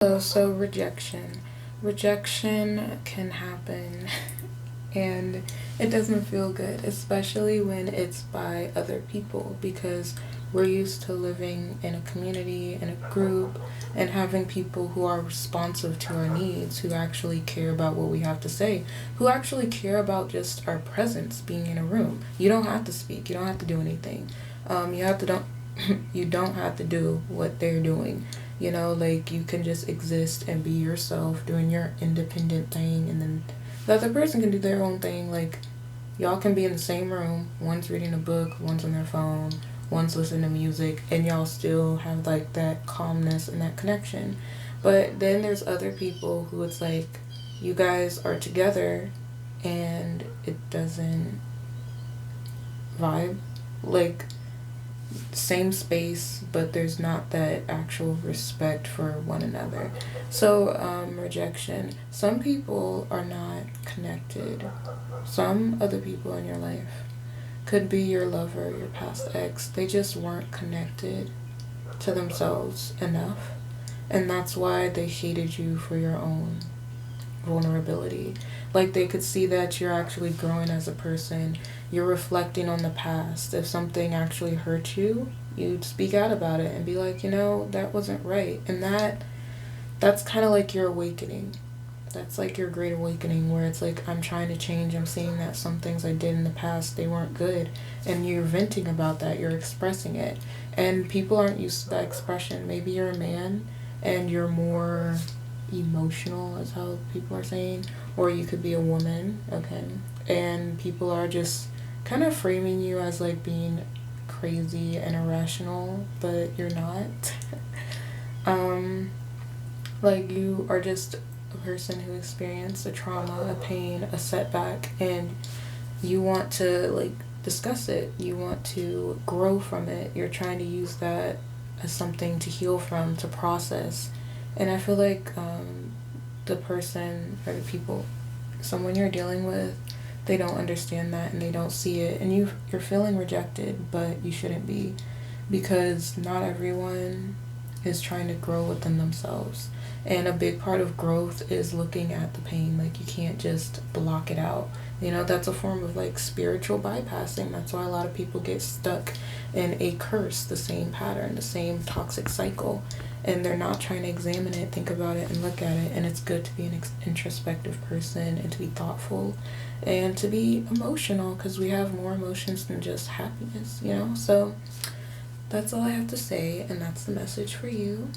So rejection. Rejection can happen and it doesn't feel good, especially when it's by other people because we're used to living in a community, in a group, and having people who are responsive to our needs, who actually care about what we have to say, who actually care about just our presence being in a room. You don't have to speak, you don't have to do anything. You have to don't you don't have to do what they're doing. Like you can just exist and be yourself, doing your independent thing, and then the other person can do their own thing. Like, y'all can be in the same room, one's reading a book, one's on their phone, one's listening to music, and y'all still have like that calmness and that connection. But then there's other people who it's like you guys are together and it doesn't vibe. Like, same space, but there's not that actual respect for one another. So, rejection. Some people are not connected. Some other people in your life could be your lover, your past ex. They just weren't connected to themselves enough. And that's why they hated you for your own vulnerability. Like they could see that you're actually growing as a person. You're reflecting on the past. If something actually hurt you, you'd speak out about it and be like, that wasn't right. And that's kind of like your awakening. That's like your great awakening where it's like I'm trying to change. I'm seeing that some things I did in the past, they weren't good. And you're venting about that. You're expressing it. And people aren't used to that expression. Maybe you're a man and you're more emotional, is how people are saying, or you could be a woman, okay, and people are just kind of framing you as like being crazy and irrational, but you're not. Like you are just a person who experienced a trauma, a pain, a setback, and you want to like discuss it, you want to grow from it, you're trying to use that as something to heal from, to process. And I feel like the person or the people, someone you're dealing with, they don't understand that and they don't see it. And you're feeling rejected, but you shouldn't be, because not everyone is trying to grow within themselves. And a big part of growth is looking at the pain. Like you can't just block it out. That's a form of like spiritual bypassing. That's why a lot of people get stuck in a curse, the same pattern, the same toxic cycle. And they're not trying to examine it, think about it, and look at it. And it's good to be an introspective person and to be thoughtful and to be emotional, because we have more emotions than just happiness. So that's all I have to say, and that's the message for you.